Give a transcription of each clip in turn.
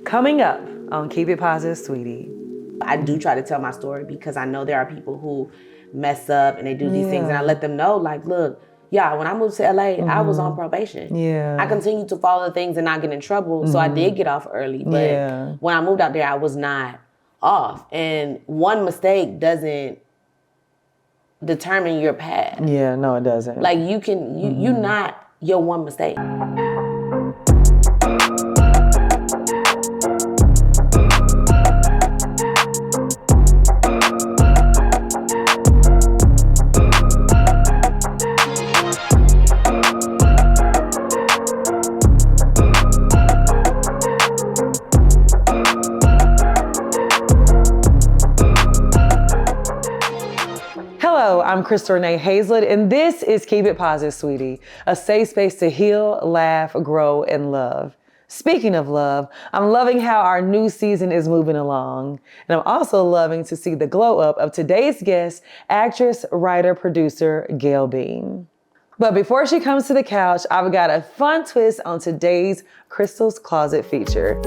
Coming up on Keep It Positive, Sweetie. I do try to tell my story because I know there are people who mess up and they do these things, and I let them know, like, look, yeah, when I moved to LA, I was on probation. Yeah. I continued to follow the things and not get in trouble, so I did get off early. But when I moved out there, I was not off. And one mistake doesn't determine your path. Yeah, no, it doesn't. Like, you're not your one mistake. Hello, I'm Renee Hayslett, and this is Keep It Positive, Sweetie, a safe space to heal, laugh, grow, and love. Speaking of love, I'm loving how our new season is moving along, and I'm also loving to see the glow up of today's guest, actress, writer, producer, Gail Bean. But before she comes to the couch, I've got a fun twist on today's Crystal's Closet feature.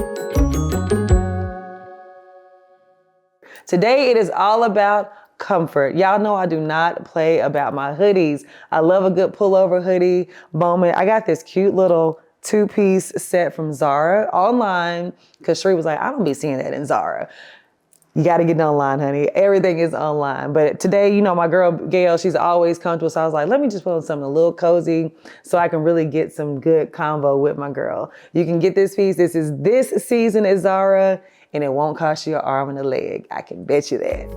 Today, it is all about comfort. Y'all know I do not play about my hoodies. I love a good pullover hoodie moment. I got this cute little two-piece set from Zara online because Shari was like, I don't be seeing that in Zara. You got to get it online, honey. Everything is online. But today, you know, my girl Gail, she's always comfortable. So I was like, let me just put on something a little cozy so I can really get some good convo with my girl. You can get this piece. This is this season at Zara, and it won't cost you an arm and a leg. I can bet you that.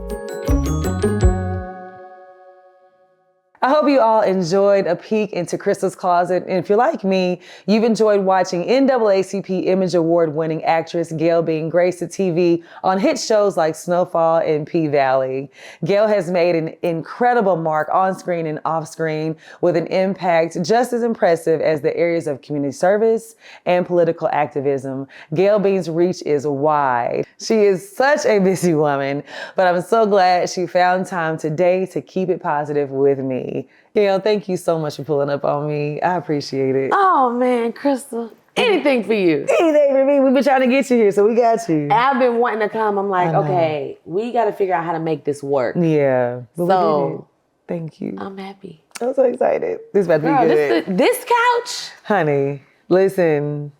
I hope you all enjoyed a peek into Crystal's closet. And if you're like me, you've enjoyed watching NAACP Image Award winning actress Gail Bean grace the TV on hit shows like Snowfall and P-Valley. Gail has made an incredible mark on screen and off screen with an impact just as impressive as the areas of community service and political activism. Gail Bean's reach is wide. She is such a busy woman, but I'm so glad she found time today to keep it positive with me. Gail, thank you so much for pulling up on me. I appreciate it. Oh man, Crystal, anything for you. Anything for me. We've been trying to get you here, so we got you. I've been wanting to come. I'm like, okay, we got to figure out how to make this work. Yeah. But so, we did it. Thank you. I'm happy. I'm so excited. This is about to be good. This couch? Honey, listen.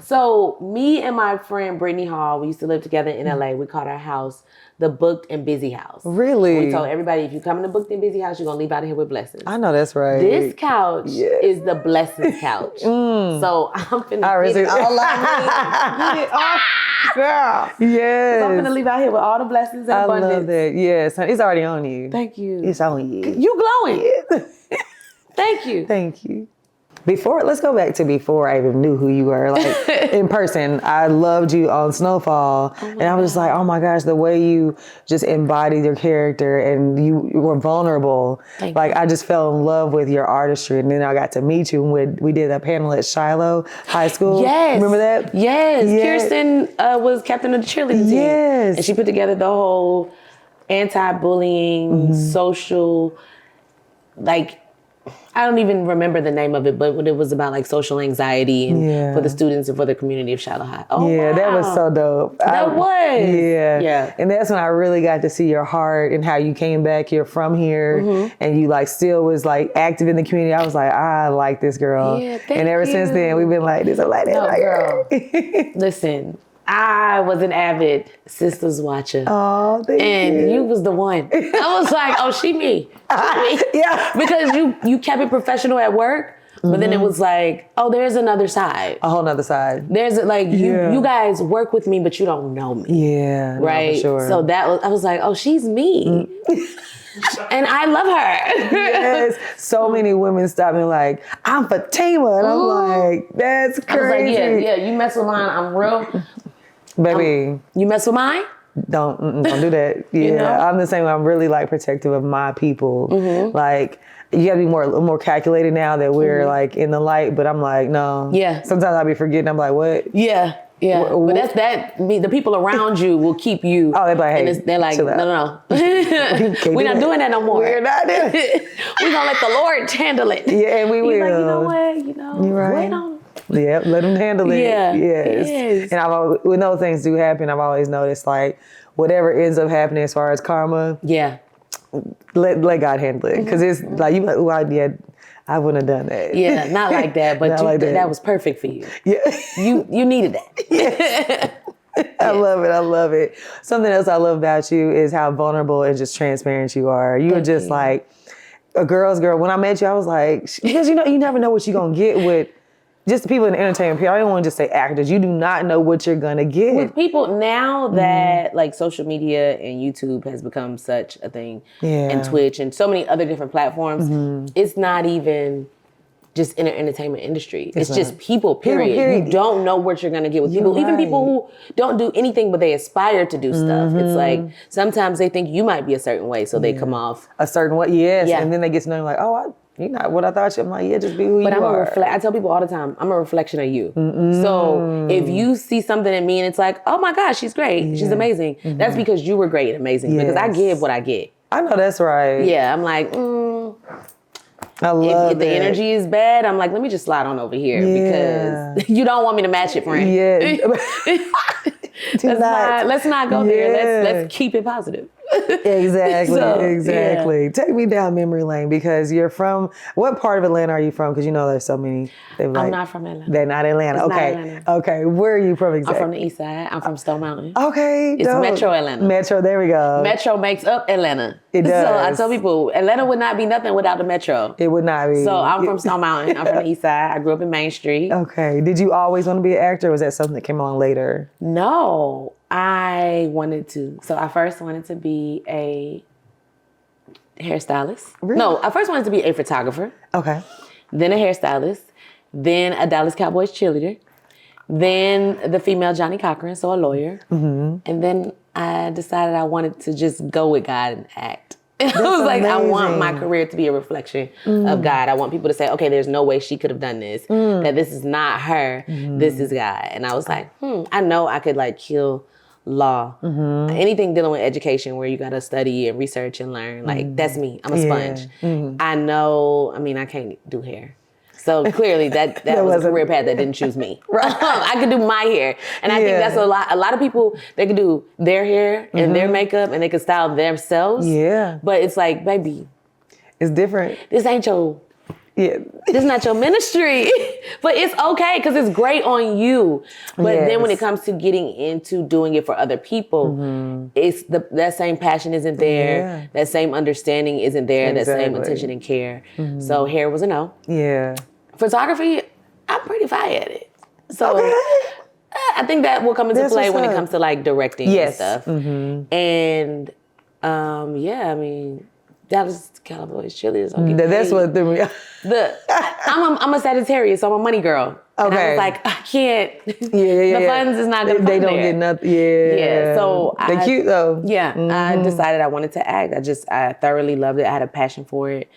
So me and my friend Brittany Hall, we used to live together in LA. We called our house the Booked and Busy House. Really? We told everybody, if you come in the Booked and Busy House, you're going to leave out of here with blessings. I know that's right. This couch is the blessings couch. So I'm finna get it all I need. Get it off, girl. Yes. I'm finna leave out here with all the blessings and abundance. I love that. Yes. It's already on you. Thank you. It's on you. You glowing. Thank you. Thank you. Let's go back to before I even knew who you were, like in person. I loved you on Snowfall, and I was just like, oh my gosh, the way you just embodied your character and you were vulnerable. Like I just fell in love with your artistry, and then I got to meet you when we did a panel at Shiloh High School. Yes. Remember that? Yes. Kirsten was captain of the cheerleading team. Yes. And she put together the whole anti-bullying, social, like, I don't even remember the name of it, but it was about like social anxiety and for the students and for the community of Shiloh High. Oh, yeah, wow. That was so dope. That was. Yeah. And that's when I really got to see your heart and how you came back. You're from here and you like still was like active in the community. I was like, I like this girl. Yeah, and ever since then, we've been like this. I'm like, no, girl. Listen. I was an avid Sisters watcher. Oh, thank you. And you was the one. I was like, oh, she me. Yeah. Because you kept it professional at work, but then it was like, oh, there's another side. A whole nother side. There's like, you guys work with me, but you don't know me. Yeah. Right? No, for sure. So I was like, oh, she's me. And I love her. Yes. So many women stop me like, I'm Fatima. And I'm like, that's crazy. I was like, yeah, you mess with mine, I'm real. Baby. You mess with mine? Don't do that. Yeah. You know? I'm the same. I'm really like protective of my people. Like, you gotta be more calculated now that we're like in the light, but I'm like, no. Yeah. Sometimes I'll be forgetting. I'm like, what? Yeah. Yeah, but the people around you will keep you. Oh, they're like, hey, they're like, no. We're not doing that no more. We're not doing it. We're gonna let the Lord handle it. Yeah, and we will. Like, you know what? You're right. Wait on. Yeah, let them handle it. Yeah. Yes. Yes. And I've always, when those things do happen, I've always noticed like whatever ends up happening as far as karma, Yeah. let God handle it. Because it's like you like, oh, I wouldn't have done that. Yeah, not like that, but that was perfect for you. Yeah. You needed that. I love it. I love it. Something else I love about you is how vulnerable and just transparent you are. You were just like a girl's girl. When I met you, I was like, because you never know what you're going to get with just the people in the entertainment field. I don't want to just say actors. You do not know what you're going to get. With people now that like social media and YouTube has become such a thing, and Twitch and so many other different platforms, it's not even just in the entertainment industry. It's just people, period. You don't know what you're going to get with people. Even people who don't do anything, but they aspire to do stuff. It's like, sometimes they think you might be a certain way, so they come off. A certain way, yes. Yeah. And then they get to know you like, oh, you're not what I thought you. I'm like, yeah, just be who you are. I tell people all the time, I'm a reflection of you. So if you see something in me and it's like, oh my gosh, she's great. She's amazing. That's because you were great and amazing. Because I give what I get. I know that's right. Yeah, I'm like, I love if the energy is bad, I'm like, let me just slide on over here because you don't want me to match it, friend. Yeah. Let's not go there. Let's keep it positive. Exactly. Yeah. Take me down memory lane because you're from, what part of Atlanta are you from? Because you know there's so many. I'm not from Atlanta. They're not Atlanta. It's okay. Not Atlanta. Okay. Where are you from exactly? I'm from the east side. I'm from Stone Mountain. Okay. It's Metro Atlanta. Metro, there we go. Metro makes up Atlanta. It does. So I tell people, Atlanta would not be nothing without the Metro. It would not be. So I'm from Stone Mountain. I'm from the east side. I grew up in Main Street. Okay. Did you always want to be an actor or was that something that came along later? No. I wanted to. So I first wanted to be a hairstylist. Really? No, I first wanted to be a photographer. Okay. Then a hairstylist. Then a Dallas Cowboys cheerleader. Then the female Johnny Cochran, so a lawyer. And then I decided I wanted to just go with God and act. I was like, I want my career to be a reflection of God. I want people to say, okay, there's no way she could have done this. That this is not her. This is God. And I was like, I know I could like kill law. Anything dealing with education where you got to study and research and learn. Like, that's me. I'm a sponge. I know, I can't do hair. So clearly that was a career path that didn't choose me. I could do my hair. And I think that's a lot of people, they could do their hair and their makeup and they could style themselves. Yeah. But it's like, baby. It's different. This ain't your, this is not your ministry. But it's okay because it's great on you. But then when it comes to getting into doing it for other people, it's that same passion isn't there. That same understanding isn't there. That same attention and care. So hair was a no. Yeah. Photography, I'm pretty fire at it. So I think that will come into play when it comes to like directing and stuff. And Dallas Cowboys cheerleaders. That's what threw me. I'm a Sagittarius, so I'm a money girl. Okay. And I was like, I can't. The funds is not gonna. They don't get nothing. Yeah. So they're cute though. Yeah. I decided I wanted to act. I thoroughly loved it. I had a passion for it.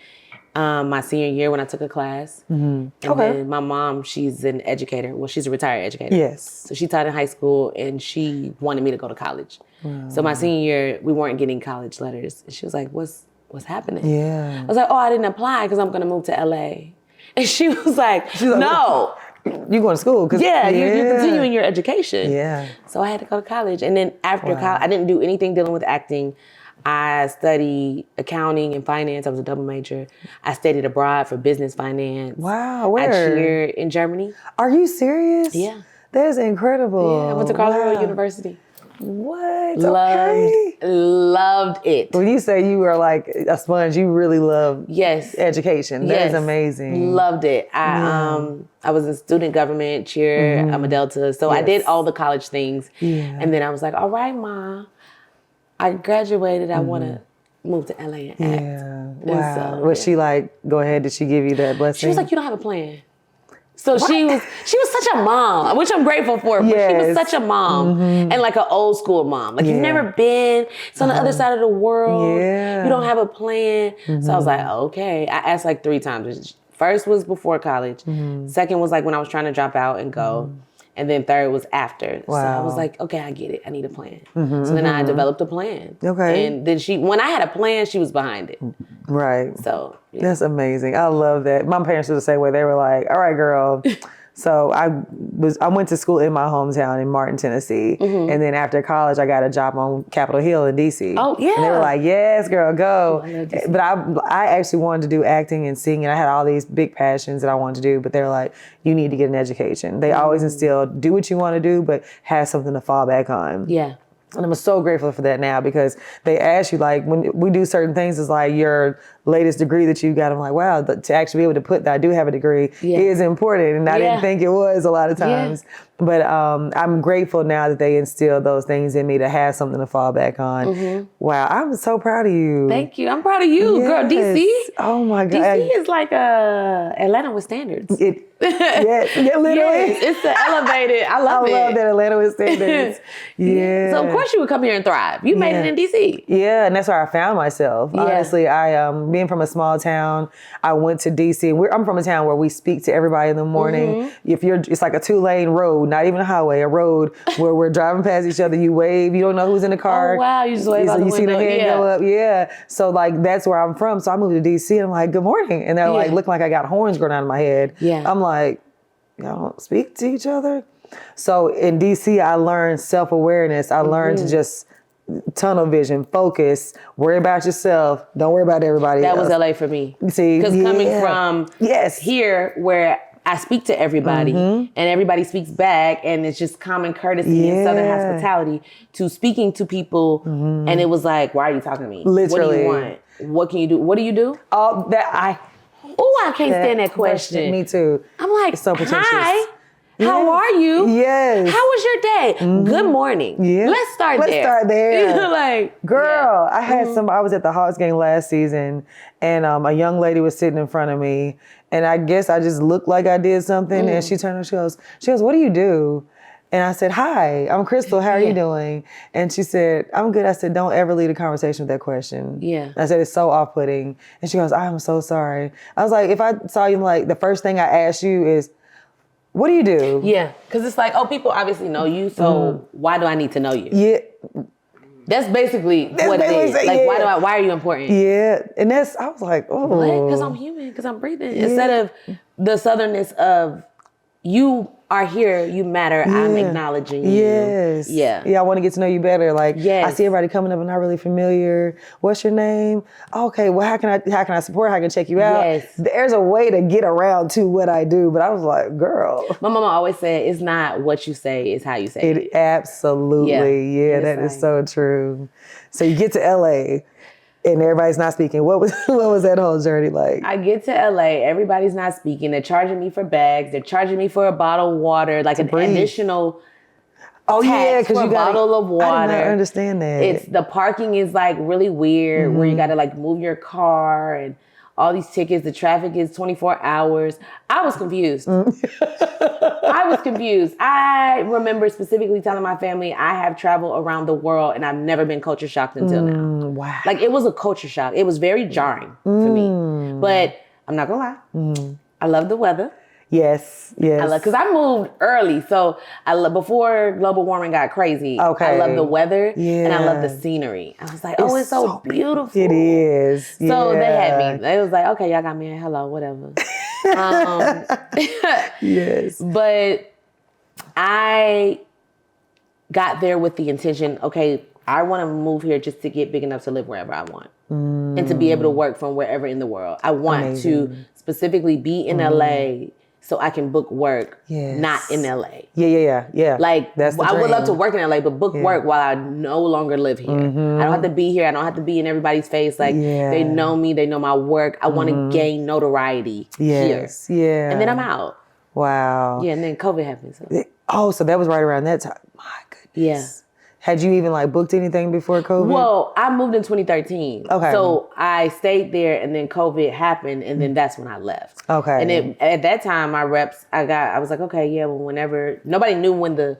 My senior year when I took a class. And then my mom, she's an educator. Well, she's a retired educator. Yes. So she taught in high school and she wanted me to go to college. Wow. So my senior year, we weren't getting college letters. And she was like, what's happening? Yeah. I was like, I didn't apply because I'm going to move to LA. And she was like, no. You going to school? You're continuing your education. Yeah. So I had to go to college. And then after college, I didn't do anything dealing with acting. I studied accounting and finance. I was a double major. I studied abroad for business finance. Wow, where? I cheered in Germany. Are you serious? Yeah. That is incredible. Yeah, I went to Colorado University. What? Loved it. When you say you were like a sponge, you really love education. That is amazing. Loved it. I was in student government, cheer. I'm a Delta. So I did all the college things. Yeah. And then I was like, all right, Ma. I graduated. I want to move to LA and act. Yeah. Wow. Was she like, go ahead? Did she give you that blessing? She was like, you don't have a plan. So she was such a mom, which I'm grateful for. But she was such a mom and like an old school mom. Like you've never been. It's on the other side of the world. Yeah. You don't have a plan. So I was like, okay. I asked like 3 times. First was before college. Second was like when I was trying to drop out and go. And then third was after. Wow. So I was like, okay, I get it. I need a plan. So then I developed a plan. Okay. And then when I had a plan, she was behind it. Right. So. Yeah. That's amazing. I love that. My parents were the same way. They were like, all right, girl, So I went to school in my hometown in Martin, Tennessee. And then after college, I got a job on Capitol Hill in DC. Oh, yeah. And they were like, yes, girl, go. I love DC. But I actually wanted to do acting and singing. I had all these big passions that I wanted to do, but they were like, you need to get an education. They always instilled, do what you want to do, but have something to fall back on. Yeah. And I'm so grateful for that now, because they ask you, like, when we do certain things, it's like your latest degree that you got. I'm like, wow, to actually be able to put that I do have a degree is important. And I didn't think it was a lot of times. But I'm grateful now that they instilled those things in me to have something to fall back on. Wow, I'm so proud of you. Thank you. I'm proud of you, girl. DC. Oh my God. DC is like Atlanta with standards. Yes, literally. Yes, it's the elevated. I love it. I love that Atlanta with standards. Yeah. So of course you would come here and thrive. You made it in DC. Yeah, and that's where I found myself. Yeah. Honestly, I being from a small town, I went to DC. I'm from a town where we speak to everybody in the morning. It's like a 2-lane road, not even a highway, a road where we're driving past each other. You wave. You don't know who's in the car. Oh wow, you just wave out the You see window. the hand go up. Yeah. So like that's where I'm from. So I moved to DC and I'm like, good morning, and they're like looking like I got horns growing out of my head. Yeah. I'm like, y'all don't speak to each other. So in DC, I learned self-awareness. I learned to just tunnel vision, focus, worry about yourself. Don't worry about everybody else. That was LA for me. See, because coming from here where I speak to everybody and everybody speaks back, and it's just common courtesy and Southern hospitality, to speaking to people, and it was like, why are you talking to me? Literally. What do you want? What can you do? What do you do? Oh, I can't stand that question. Me too. I'm like, It's so pretentious. hi. How are you? Yes. How was your day? Good morning. Yeah. Let's start there. Like, girl, I had I was at the Hawks game last season, and a young lady was sitting in front of me, and I guess I just looked like I did something, and she turned and she goes, what do you do? And I said, hi, I'm Crystal. How are you doing? And she said, I'm good. I said, don't ever lead a conversation with that question. Yeah. I said, it's so off-putting. And she goes, I'm so sorry. I was like, if I saw you, like, the first thing I asked you is, what do you do? Yeah, because it's like, oh, people obviously know you, so why do I need to know you? Yeah. That's basically what it is. Like, why are you important? Yeah, and I was like, oh. What? Because I'm human, because I'm breathing. Yeah. Instead of the southernness of, you are here, you matter, I'm acknowledging you. Yes. Yeah. Yeah, I want to get to know you better. Like, I see everybody coming up and not really familiar. What's your name? Okay, well, how can I support? How can I check you out? Yes. There's a way to get around to what I do, but I was like, girl. My mama always said, it's not what you say, it's how you say it. Absolutely. Yeah, that is so true. So you get to LA and everybody's not speaking. What was that whole journey like? I get to LA, everybody's not speaking. They're charging me for bags. They're charging me for a bottle of water, like an additional tax for a bottle of water. I did not understand that. The parking is like really weird, where you got to like move your car and all these tickets. The traffic is 24 hours. I was confused. I remember specifically telling my family I have traveled around the world and I've never been culture shocked until now. Wow. Like, it was a culture shock. It was very jarring for me. But I'm not gonna lie. I love the weather. Yes. Because I moved early, so before global warming got crazy. Okay. I love the weather and I love the scenery. I was like, it's so beautiful. It is. So they had me. They was like, okay, y'all got me. Hello, whatever. Yes. But I got there with the intention, okay, I want to move here just to get big enough to live wherever I want. And to be able to work from wherever in the world. I want to specifically be in LA so I can book work, not in LA. Yeah. Like, that's I would love to work in LA, but book work while I no longer live here. I don't have to be here. I don't have to be in everybody's face. Like, they know me. They know my work. I want to gain notoriety here. Yeah. And then I'm out. Wow. Yeah, and then COVID happened. So. So that was right around that time. My goodness. Yeah. Had you even like booked anything before COVID? Well, I moved in 2013. Okay. So I stayed there and then COVID happened and then that's when I left. Okay. And then at that time, my reps, I was like, okay, yeah, well, whenever, nobody knew when the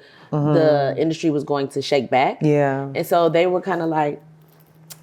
industry was going to shake back. Yeah. And so they were kind of like,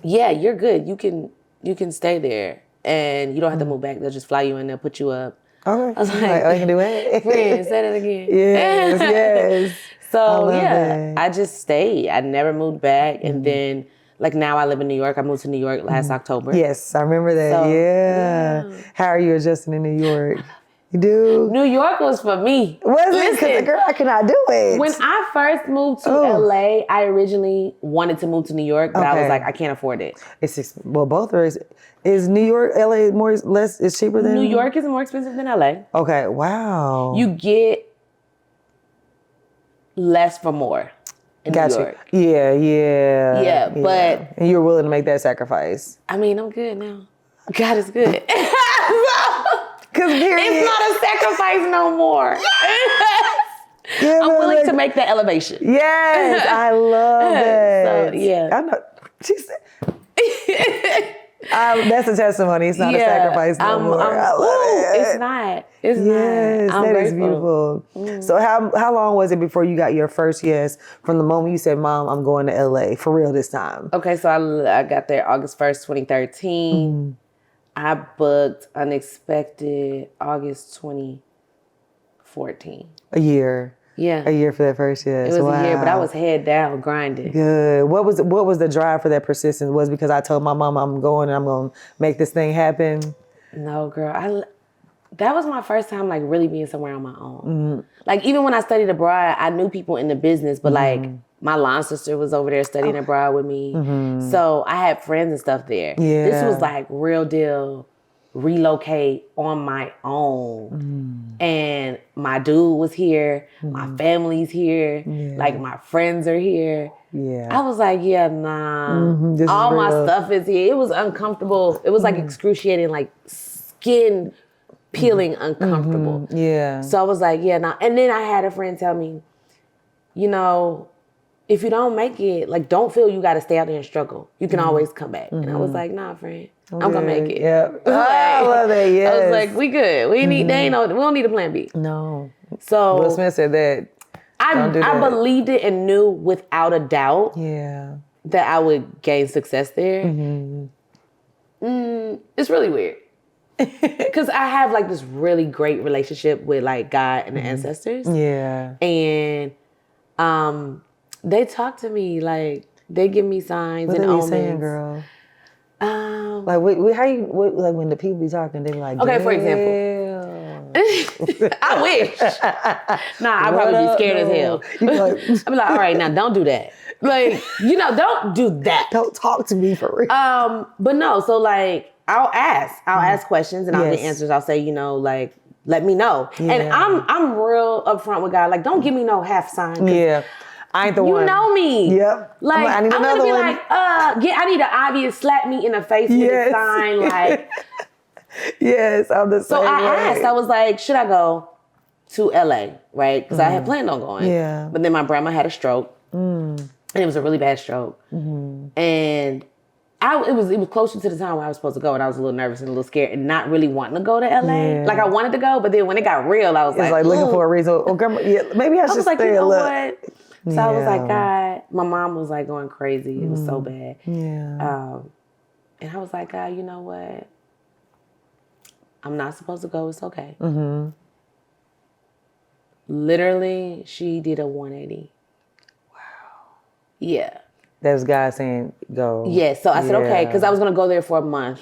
yeah, you're good. You can stay there and you don't have to move back. They'll just fly you in there, put you up. Okay. I was like, oh, you can do it? Friend, say that again. Yes. So I just stayed. I never moved back. And then like now I live in New York. I moved to New York last October. Yes, I remember that. So, yeah. How are you adjusting in New York? You do? New York was for me. Was it? Because girl, I cannot do it. When I first moved to LA, I originally wanted to move to New York, but I was like, I can't afford it. Both are. Is New York, LA is cheaper than? New York is more expensive than LA. Okay, wow. You get less for more in New York. Yeah, but. And you're willing to make that sacrifice. I mean, I'm good now. God is good. It's not a sacrifice no more. I'm willing to make the elevation. Yes, I love it. So, yeah. I know. She said. That's a testimony. It's not a sacrifice no more. I love it. It's not. It's yes, not. That is beautiful. So how long was it before you got your first yes from the moment you said, Mom, I'm going to LA for real this time? Okay, so I got there August 1st, 2013. I booked unexpected August 2014. A year. Yeah. A year for that first yes. It was a year, but I was head down grinding. Good. What was the drive for that persistence? Was it because I told my mom I'm going and I'm going to make this thing happen? No, girl. That was my first time like really being somewhere on my own. Like even when I studied abroad, I knew people in the business, but like my line sister was over there studying abroad with me. So I had friends and stuff there. Yeah. This was like real deal relocate on my own. And my dude was here. My family's here. Like my friends are here. Yeah. I was like, nah. All my stuff is here. It was uncomfortable. It was like excruciating, like skin peeling uncomfortable. Yeah. So I was like, yeah, nah. And then I had a friend tell me, you know, if you don't make it, like, don't feel you got to stay out there and struggle. You can always come back. And I was like, nah, friend, I'm going to make it. Yeah. I love it, yes. I was like, we good. We need, we don't need a plan B. No. So Will Smith said that. I believed it and knew without a doubt that I would gain success there. It's really weird. Because I have like this really great relationship with like God and the ancestors. Yeah. And they talk to me, like they give me signs and omens. What are you saying, girl? Like, how you, like when the people be talking, they be like, okay, for example. I wish. Nah, I'd probably be scared as hell. I'd be like, all right, now don't do that. Like, don't do that. Don't talk to me for real. But no, so like, I'll ask questions and I'll get answers. I'll say, like, let me know. Yeah. And I'm real upfront with God. Like, don't give me no half sign. Yeah. I ain't the one. You know me. Yep. Like, I'm gonna be like, I need an obvious slap me in the face with a sign. Like, yes, I'm the same so I way. asked, I was like, should I go to LA? Right? Because I had planned on going. Yeah. But then my grandma had a stroke. And it was a really bad stroke. And it was closer to the time where I was supposed to go, and I was a little nervous and a little scared and not really wanting to go to LA. Yeah. Like I wanted to go, but then when it got real, I was like looking for a reason. Oh, grandma, maybe I should stay a little. What? So I was like, God, my mom was like going crazy. It was so bad. Yeah. And I was like, God, you know what? I'm not supposed to go. It's okay. Literally, she did a 180. Wow. Yeah. That was God saying go. Yeah, so I said, okay, because I was going to go there for a month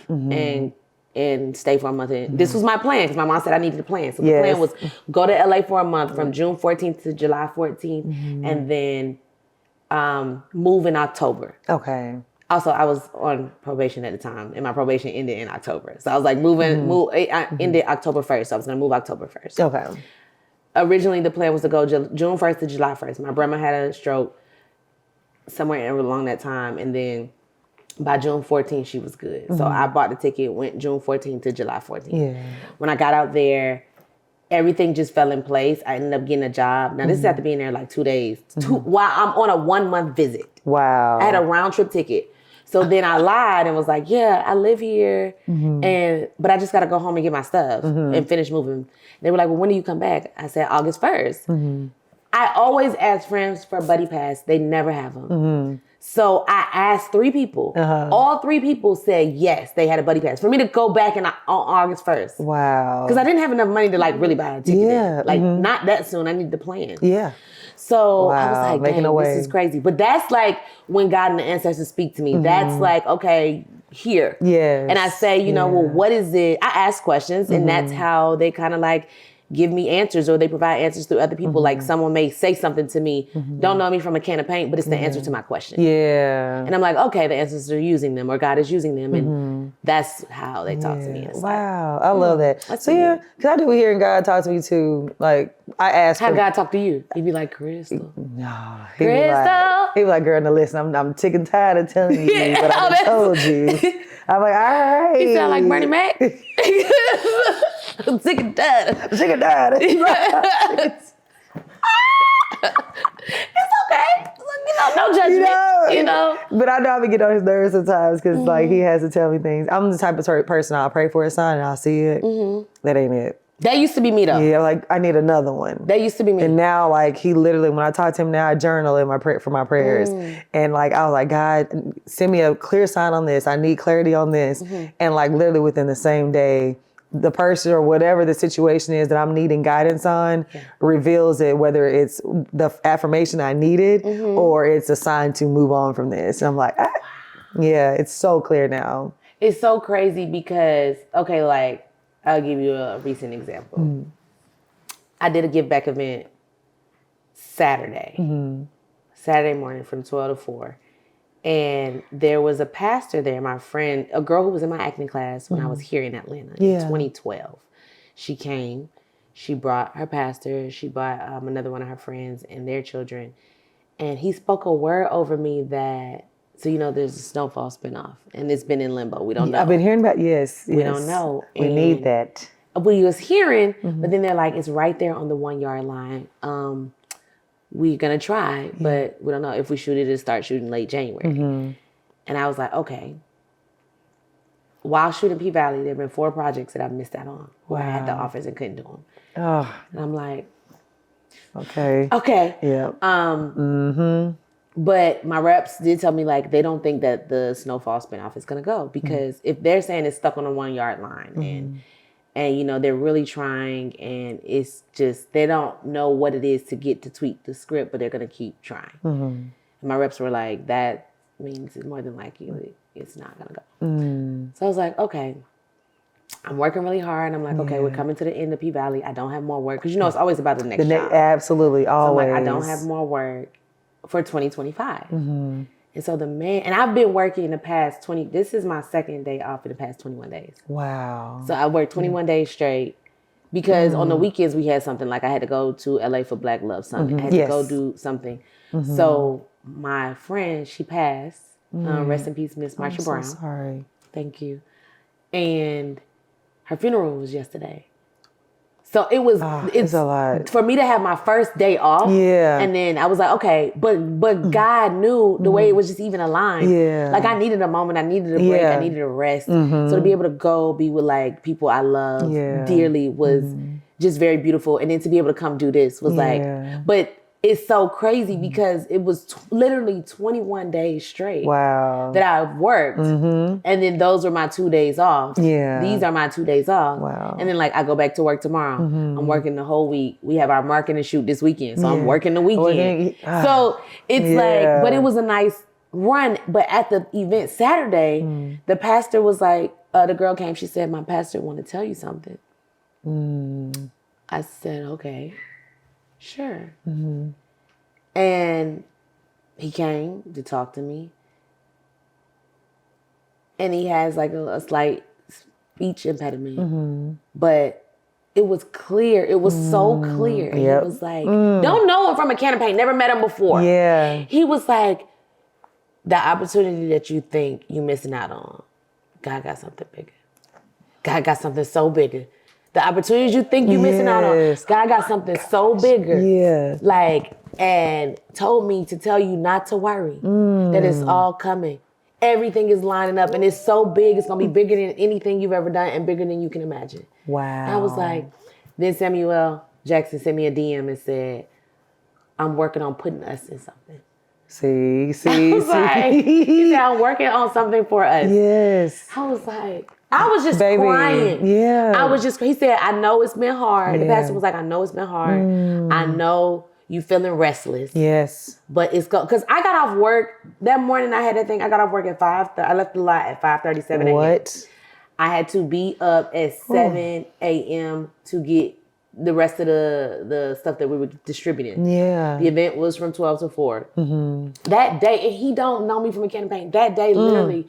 and stay for a month. And this was my plan, because my mom said I needed a plan. So the plan was go to LA for a month from June 14th to July 14th, and then move in October. Okay. Also, I was on probation at the time, and my probation ended in October. So I was like, I ended October 1st, so I was going to move October 1st. Okay. Originally, the plan was to go June 1st to July 1st. My grandma had a stroke somewhere along that time, and then by June 14th she was good. So I bought the ticket, went June 14th to July 14th. Yeah. When I got out there, everything just fell in place. I ended up getting a job. Now this is after being there like 2 days, while I'm on a 1-month visit. Wow. I had a round trip ticket. So then I lied and was like, yeah, I live here, but I just got to go home and get my stuff and finish moving. They were like, well, when do you come back? I said, August 1st. I always ask friends for a buddy pass. They never have them. So I asked 3 people. All 3 people said yes, they had a buddy pass for me to go back on August 1st. Wow. Because I didn't have enough money to like really buy a ticket. Yeah. Like not that soon. I needed to plan. Yeah. So I was like, dang, this is crazy. But that's like when God and the ancestors speak to me. That's like, okay, here. Yes. And I say, you know, well, what is it? I ask questions, and that's how they kind of like give me answers, or they provide answers through other people. Like someone may say something to me, don't know me from a can of paint, but it's the answer to my question. Yeah. And I'm like, okay, the ancestors are using them, or God is using them. And that's how they talk to me. And it's wow. I love that. That's So yeah, because I do hearing God talk to me too. Like I ask how for, God talk to you. He'd be like, Crystal. no, Crystal. He be like, girl, now listen, I'm sick and tired of telling you what I done told you. I'm like, all right. You sound like Bernie Mac. I'm sick and tired. I'm sick and tired. It's okay. You know, no judgment. You know. But I know I be getting on his nerves sometimes because like he has to tell me things. I'm the type of person I'll pray for a sign and I'll see it. That ain't it. That used to be me though. Yeah, like I need another one. That used to be me. And now, like he literally, when I talk to him now, I journal in for my prayers. And like I was like, God, send me a clear sign on this. I need clarity on this. And like literally within the same day, the person or whatever the situation is that I'm needing guidance on reveals it, whether it's the affirmation I needed or it's a sign to move on from this. And I'm like, yeah, it's so clear now. It's so crazy because, okay, like I'll give you a recent example. I did a give back event Saturday morning from 12 to 4. And there was a pastor there, my friend, a girl who was in my acting class when I was here in Atlanta in 2012. She came, she brought her pastor, she brought another one of her friends and their children. And he spoke a word over me that, so you know, there's a Snowfall spinoff and it's been in limbo. We don't know. I've been hearing about, We don't know. We need that. We was hearing, but then they're like, it's right there on the 1 yard line. We're going to try, but we don't know if we shoot it, it'll start shooting late January. And I was like, okay. While shooting P-Valley, there have been 4 projects that I've missed out on where I had the offers and couldn't do them. And I'm like, okay. Yeah. But my reps did tell me like, they don't think that the Snowfall spinoff is going to go because if they're saying it's stuck on the 1 yard line and you know, they're really trying and it's just, they don't know what it is to get to tweak the script, but they're going to keep trying. And my reps were like, that means it's more than likely it's not going to go. So I was like, okay, I'm working really hard. And I'm like, okay, we're coming to the end of P-Valley. I don't have more work. Cause you know, it's always about the next job. Absolutely, always. So I'm like, I don't have more work for 2025. And so and I've been working in the past this is my second day off in the past 21 days. Wow. So I worked 21 days straight because on the weekends we had something like I had to go to LA for Black Love Summit. I had to go do something. So my friend, she passed. Rest in peace, Miss Marsha Brown. So sorry. Thank you. And her funeral was yesterday. So it was, it's a lot. For me to have my first day off. Yeah. And then I was like, okay, but God knew the way it was just even aligned. Yeah. Like I needed a moment, I needed a break, I needed a rest. So to be able to go be with like people I love dearly was just very beautiful. And then to be able to come do this was like, but it's so crazy because it was literally 21 days straight that I worked. And then those were my 2 days off. Yeah. These are my 2 days off. Wow. And then like I go back to work tomorrow. I'm working the whole week. We have our marketing shoot this weekend. So I'm working the weekend. So it's like, but it was a nice run. But at the event Saturday, the pastor was like, the girl came, she said, my pastor want to tell you something. I said, okay. Sure. And he came to talk to me. And he has like a slight speech impediment. But it was clear. It was so clear. And he was like, don't know him from a can of paint. Never met him before. Yeah. He was like, the opportunity that you think you're missing out on, God got something bigger. God got something so bigger. The opportunities you think you're missing out on, God got something so bigger. Yeah. Like, and told me to tell you not to worry, that it's all coming. Everything is lining up and it's so big, it's gonna be bigger than anything you've ever done and bigger than you can imagine. Wow. And I was like, then Samuel Jackson sent me a DM and said, I'm working on putting us in something. See. Like, he said, I'm working on something for us. Yes. I was like, I was just crying. Yeah. He said, I know it's been hard. The pastor was like, I know it's been hard. I know You feeling restless. Yes. But it's because I got off work that morning. I had that thing. I got off work at 5. I left the lot at 5:37 a.m. What? I had to be up at 7 a.m. to get the rest of the stuff that we were distributing. Yeah. The event was from 12 to 4. That day, and he don't know me from a can of paint. That day, literally,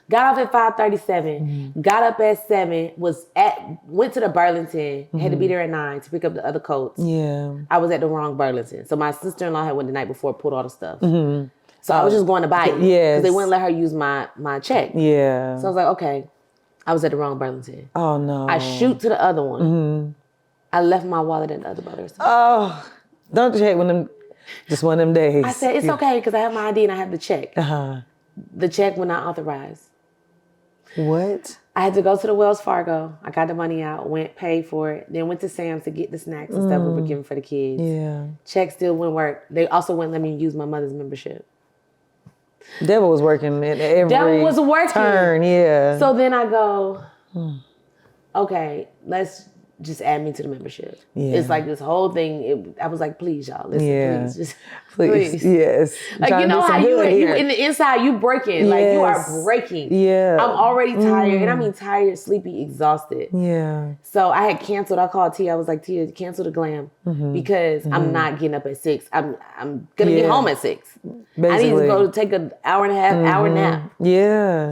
got off at 5:37, got up at 7, went to the Burlington, had to be there at 9 to pick up the other coats. Yeah. I was at the wrong Burlington. So my sister-in-law had went the night before, pulled all the stuff. So I was just going to buy it. Yes. Because they wouldn't let her use my check. Yeah. So I was like, okay. I was at the wrong Burlington. Oh, no. I shoot to the other one. I left my wallet in the other Burlington. Oh, don't you hate just one of them days? I said, it's okay because I have my ID and I have the check. Uh-huh. The check was not authorized. What? I had to go to the Wells Fargo. I got the money out, went, paid for it, then went to Sam's to get the snacks and stuff we were giving for the kids. Yeah. Check still wouldn't work. They also wouldn't let me use my mother's membership. Devil was working at every Devil was working. turn, yeah. So then I go, okay, let's just add me to the membership. Yeah. It's like this whole thing. I was like, please, y'all, listen, please, just please. Yes. Like, you know how you in the inside, you breaking. Like, you are breaking. Yeah. I'm already tired. And I mean tired, sleepy, exhausted. Yeah. So I had canceled. I called Tia. I was like, Tia, cancel the glam. Because I'm not getting up at 6. I'm going to get home at 6. Basically. I need to go take an hour and a half, hour nap. Yeah.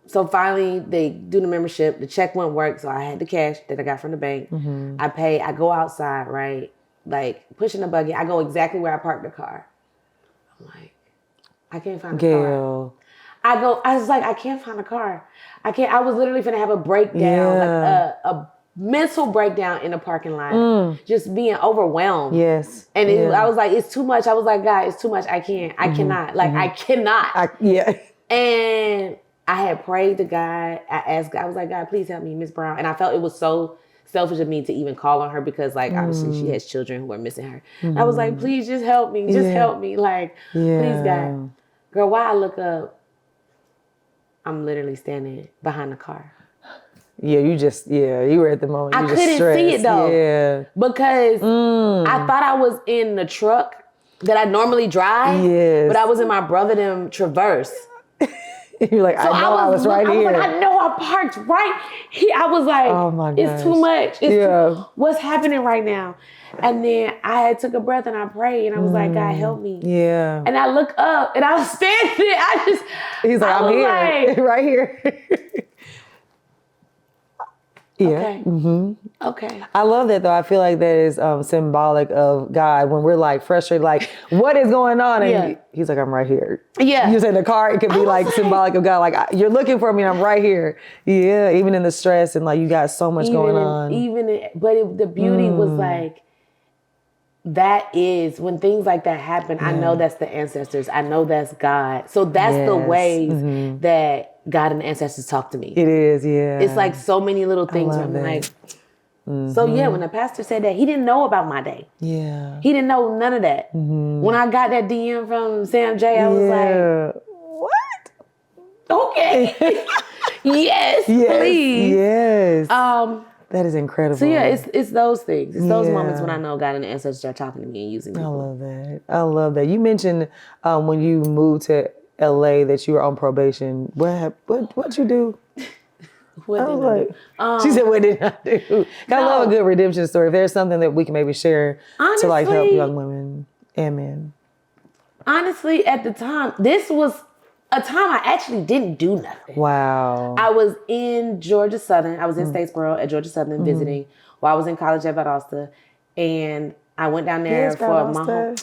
So finally, they do the membership. The check wouldn't work, so I had the cash that I got from the bank. I pay. I go outside, right? Like, pushing the buggy. I go exactly where I parked the car. I'm like, I can't find the car. I was like, I can't find the car. I was literally finna have a breakdown, like a mental breakdown in the parking lot. Just being overwhelmed. Yes. And I was like, it's too much. I was like, God, it's too much. I cannot. Like, I cannot. And I had prayed to God. I asked God, I was like, God, please help me, Miss Brown. And I felt it was so selfish of me to even call on her because, like, obviously she has children who are missing her. I was like, please just help me. Just help me. Like, please, God. Girl, while I look up, I'm literally standing behind the car. Yeah, you were at the moment. I couldn't see it, though. Yeah. Because I thought I was in the truck that I normally drive. Yes. But I was in my brother them Traverse. You're like, so I was right here. I was like, I know I parked right here. I was like, oh my gosh. It's too much. What's happening right now? And then I took a breath and I prayed and I was like, God, help me. Yeah. And I look up and I was standing there. He's like, I'm here. Like, right here. Okay. Okay. I love that though. I feel like that is symbolic of God when we're like frustrated, like, what is going on? And he's like, I'm right here. Yeah. You say in the car, it could be like symbolic of God. Like, you're looking for me and I'm right here. Yeah. Even in the stress and like, you got so much going on. The beauty was like, that is when things like that happen. I know that's the ancestors. I know that's God. So that's the ways that God and the ancestors talk to me. It is, yeah. It's like so many little things where I'm like, so yeah, when the pastor said that, he didn't know about my day. Yeah. He didn't know none of that. When I got that DM from Sam J, I was like, what? Okay. Yes, please. Yes. That is incredible. So yeah, it's those things. It's those moments when I know God and the ancestors are talking to me and using people. I love that. You mentioned when you moved to LA that you were on probation. What'd you do? What did I do? She said, what did I do? I love a good redemption story. If there's something that we can maybe share to like help young women and men. Honestly, at the time, this was a time I actually didn't do nothing. Wow. I was in Georgia Southern. I was in Statesboro at Georgia Southern visiting while I was in college at Valdosta. And I went down there for my home.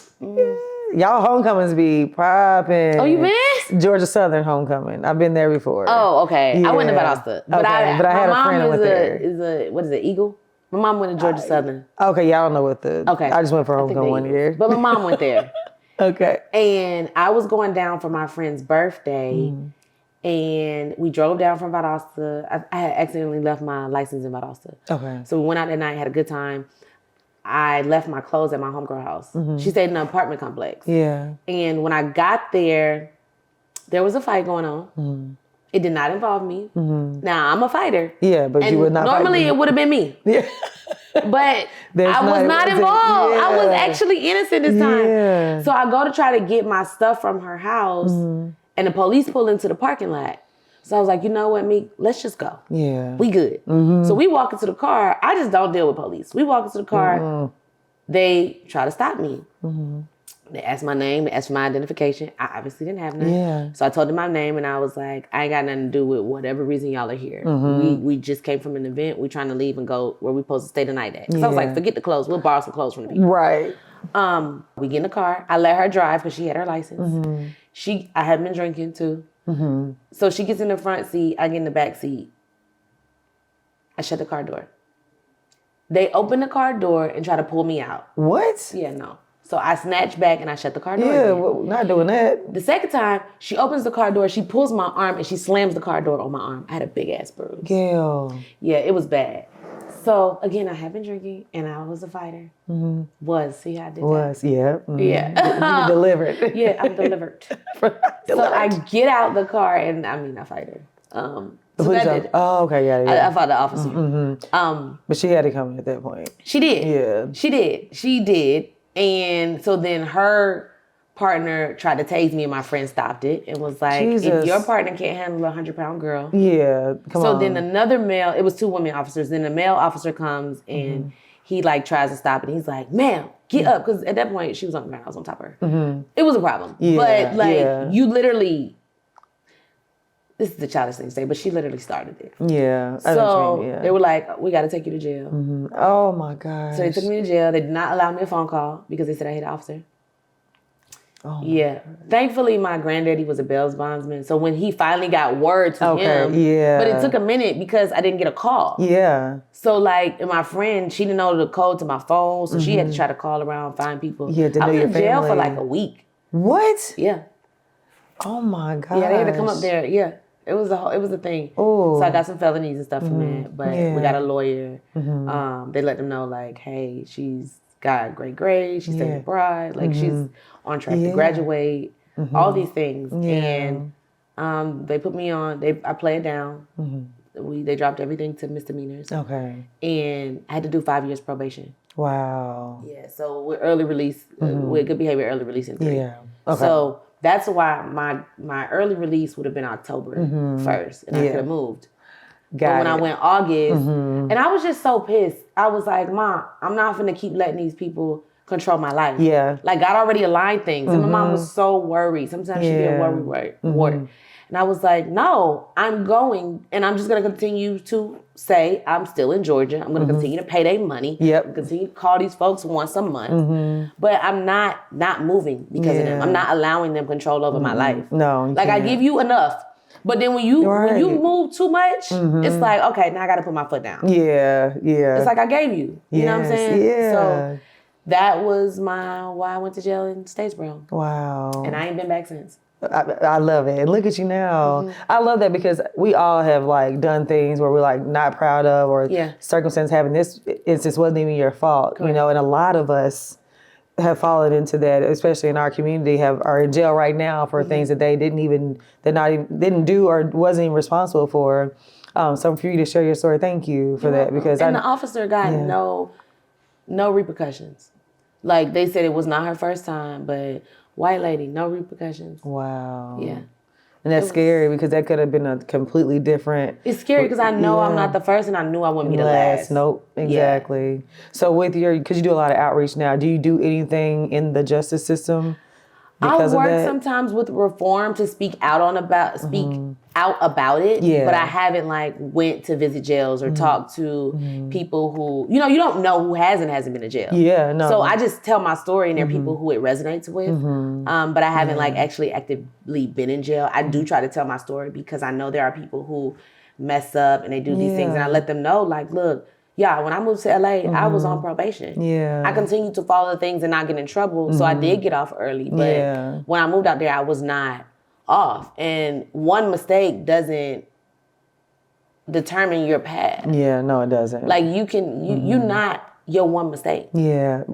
Y'all homecomings be popping. Oh, you been? Georgia Southern homecoming. I've been there before. Oh, okay. I went to Valdosta. But I had a friend who went there. What is it, Eagle? My mom went to Georgia Southern. Okay, y'all don't know what I just went for homecoming one year. But my mom went there. Okay. And I was going down for my friend's birthday. And we drove down from Valdosta. I had accidentally left my license in Valdosta. Okay. So we went out that night, had a good time. I left my clothes at my homegirl house. She stayed in an apartment complex. Yeah. And when I got there, there was a fight going on. It did not involve me. Now, I'm a fighter. Yeah, but you would not normally fight it would have been me. Yeah. But There's I was not involved. Yeah. I was actually innocent this time. Yeah. So I go to try to get my stuff from her house, and the police pull into the parking lot. So I was like, you know what, Meek? Let's just go. Yeah. We good. So we walk into the car. I just don't deal with police. We walk into the car. They try to stop me. They asked my name. They asked for my identification. I obviously didn't have none. Yeah. So I told them my name, and I was like, I ain't got nothing to do with whatever reason y'all are here. We just came from an event. We trying to leave and go where we supposed to stay the night at. So I was like, forget the clothes. We'll borrow some clothes from the people. Right. We get in the car. I let her drive because she had her license. I had been drinking too. So she gets in the front seat. I get in the back seat. I shut the car door. They open the car door and try to pull me out. What? Yeah, no. So I snatch back and I shut the car door. Yeah, well, not doing that. The second time, she opens the car door, she pulls my arm, and she slams the car door on my arm. I had a big ass bruise. Gail. Yeah, it was bad. So again, I have been drinking, and I was a fighter. See how I did that? Yeah. Yeah. You delivered. Yeah, I'm delivered. So I get out the car, and I fight her. So that did. Oh, okay, yeah. I fought the officer. But she had to come at that point. She did. Yeah. She did. And so then her partner tried to tase me, and my friend stopped it and was like, Jesus. if your partner can't handle a 100-pound girl. Yeah, come on. So then another male, it was two women officers, then the male officer comes and he like tries to stop it. And he's like, ma'am, get up. Because at that point, she was on the ground, I was on top of her. It was a problem. Yeah, but like, you literally, this is the childish thing to say, but she literally started it. Yeah. I know what So you mean, yeah. they were like, we got to take you to jail. Oh my gosh. So they took me to jail. They did not allow me a phone call because they said I hit an officer. Oh Yeah. Thankfully, my granddaddy was a bail bondsman. So when he finally got word to him, yeah. but it took a minute because I didn't get a call. Yeah. So like, and my friend, she didn't know the code to my phone, so she had to try to call around, find people. Yeah, to I know was your in jail for family. like a week. What? Yeah. Oh my gosh. Yeah, they had to come up there. Yeah. It was a thing. Ooh. So I got some felonies and stuff from that, but Yeah. we got a lawyer. They let them know like, hey, she's got great grades, she's studying abroad, like she's on track to graduate, all these things. And they put me on. I played down. They dropped everything to misdemeanors. Okay. And I had to do 5 years probation. Wow. Yeah. So with early release, with good behavior, early release in 3. Yeah. Okay. So that's why my early release would have been October 1st, and I could have moved. But when I went August, and I was just so pissed. I was like, Mom, I'm not finna keep letting these people control my life. Yeah. Like, God already aligned things. And my mom was so worried. Sometimes she'd get worried. And I was like, no, I'm going, and I'm just going to continue to say I'm still in Georgia. I'm going to continue to pay their money. Yep. Continue to call these folks once a month. But I'm not moving because of them. I'm not allowing them control over my life. No, you Like, I can't. give you enough. But then when you move too much, it's like, okay, now I got to put my foot down. Yeah. Yeah. It's like I gave you. You know what I'm saying? Yeah. So that was why I went to jail in Statesboro. Wow. And I ain't been back since. I love it. And look at you now. I love that because we all have like done things where we're like not proud of, or circumstance having this instance wasn't even your fault, you know, and a lot of us have fallen into that, especially in our community, are in jail right now for things that they didn't do or wasn't even responsible for. So for you to share your story, thank you for that, because the officer got no repercussions. Like, they said it was not her first time, but white lady, no repercussions. Wow. Yeah. And that's scary because that could have been a completely different. It's scary because I know I'm not the first, and I knew I wouldn't be the last. Nope, exactly. So because you do a lot of outreach now, do you do anything in the justice system because of that? I work sometimes with reform to speak out about it. Yeah. But I haven't like went to visit jails or talked to people who, you don't know who hasn't been to jail. Yeah, no. So I just tell my story, and there are people who it resonates with. But I haven't like actually actively been in jail. I do try to tell my story because I know there are people who mess up and they do these things, and I let them know, like, look, yeah, when I moved to LA, I was on probation. Yeah. I continued to follow the things and not get in trouble. So I did get off early. But when I moved out there, I was not off. And one mistake doesn't determine your path. Yeah, no, it doesn't. Like, you're not your one mistake. Yeah.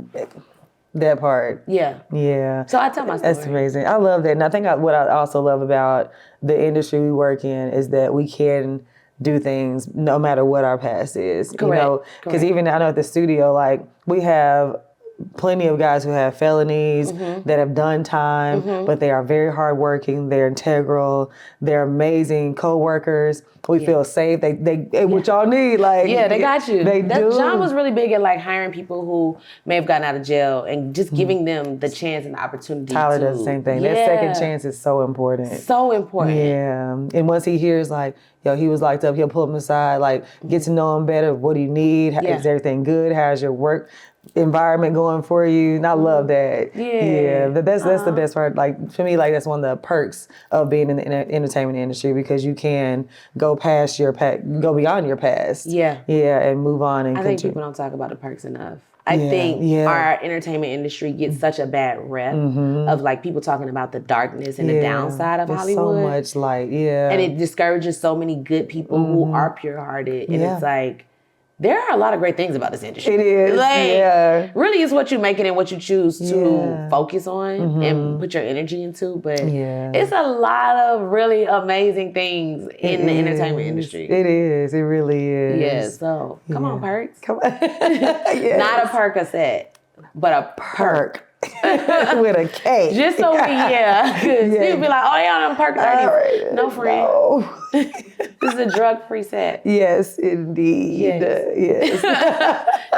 That part. Yeah. Yeah. So I tell my story. That's amazing. I love that. And I think what I also love about the industry we work in is that we can do things no matter what our past is. Correct. You know, because even I know at the studio, like we have plenty of guys who have felonies that have done time, but they are very hardworking. They're integral. They're amazing co-workers. We feel safe. They what y'all need. Like they got you. They do. John was really big at like hiring people who may have gotten out of jail and just giving them the chance and the opportunity. Tyler does the same thing. That second chance is so important. So important. Yeah. And once he hears like, yo, he was locked up, he'll pull him aside, like get to know him better. What do you need? Is everything good? How's your work environment going for you? And I love that. Yeah. That's the best part. Like for me, like that's one of the perks of being in the entertainment industry, because you can go past your go beyond your past. Yeah, and move on. And I think people don't talk about the perks enough. I think our entertainment industry gets such a bad rep of like people talking about the darkness and the downside of Hollywood. So much light, and it discourages so many good people who are pure-hearted, and it's like, there are a lot of great things about this industry. It is, like, really, it's what you make it and what you choose to focus on and put your energy into. But it's a lot of really amazing things in the entertainment industry. It is. It really is. Yeah. So come on, perks. Come on. Not a Percocet, but a perk. With a K. Just so people be like, oh, y'all done perk 30s. No, friend. No. This is a drug-free set. Yes, indeed. Yes.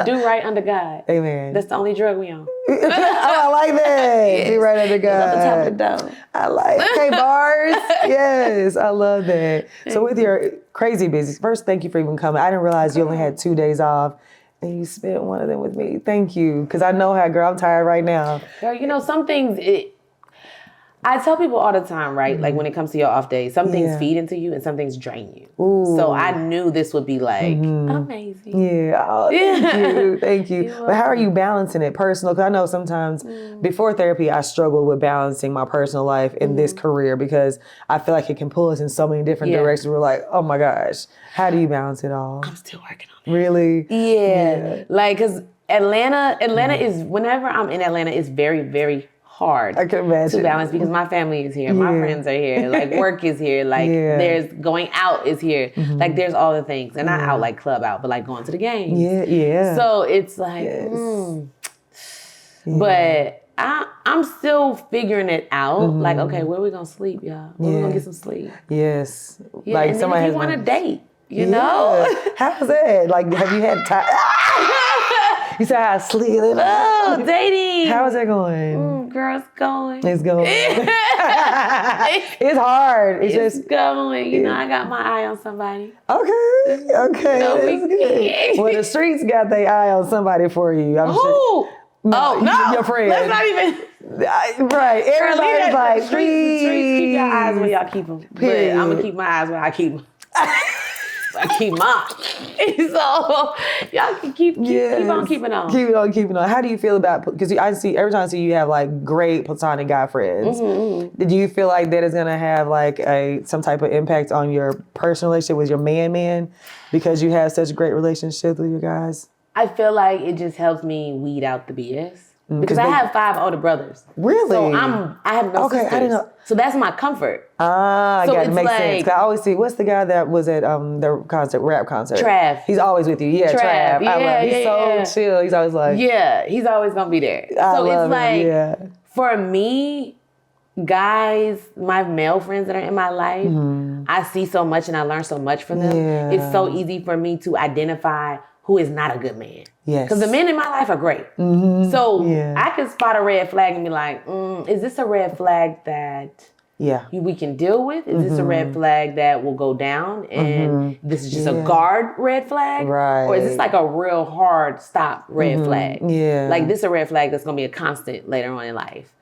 Do right under God. Amen. That's the only drug we on. I like that. Do right under God. On the top of the dome. I like it. Okay, bars. Yes, I love that. So with your crazy busy, first, thank you for even coming. I didn't realize you only had 2 days off. And you spent one of them with me. Thank you. Because I know how, girl, I'm tired right now. Girl, you know, some things, I tell people all the time, right? Like when it comes to your off days, some things feed into you and some things drain you. Ooh. So I knew this would be like amazing. Yeah. Oh, thank you. Thank you. But how are you balancing it personal? Because I know sometimes before therapy, I struggled with balancing my personal life in this career, because I feel like it can pull us in so many different directions. We're like, oh my gosh, how do you balance it all? I'm still working on it. Really? Yeah. Like, because Atlanta is, whenever I'm in Atlanta, it's very, very hard I can imagine. to balance, because my family is here, my friends are here, like work is here, like there's going out is here, like there's all the things, and not out like club out, but like going to the games. Yeah. So it's like, but I'm still figuring it out. Like, okay, where are we gonna sleep, y'all? Where we gonna get some sleep? Yes. Yeah, like, and somebody then if you want a date, you know? How's that? Like, have you had time? You said I sleep. Oh, dating. How is that going? Girl, it's going. It's going. It's hard. It's just going. You know, I got my eye on somebody. Okay. No, well, the streets got their eye on somebody for you. I'm sure. No, your friend. Let's not even. Right. Everybody's like, the streets keep your eyes where y'all keep them. Period. But I'm going to keep my eyes where I keep them. I keep mine. So y'all can keep on keeping on. Keep on. How do you feel about, because I see every time I see you have like great platonic guy friends. Did you feel like that is gonna have like some type of impact on your personal relationship with your man because you have such great relationships with your guys? I feel like it just helps me weed out the BS. Because I have 5 older brothers. Really? So I have no sisters. I didn't know. So that's my comfort. I got it. Makes sense. I always see, what's the guy that was at the rap concert? Trav. He's always with you. Yeah, Trav. I love him. He's so chill. He's always like. Yeah, he's always going to be there. So it's like, for me, guys, my male friends that are in my life, I see so much and I learn so much from them. Yeah. It's so easy for me to identify who is not a good man. Yes. Because the men in my life are great. So I can spot a red flag and be like, is this a red flag that we can deal with? Is this a red flag that will go down and this is just a guard red flag? Right. Or is this like a real hard stop red flag? Yeah. Like this is a red flag that's going to be a constant later on in life.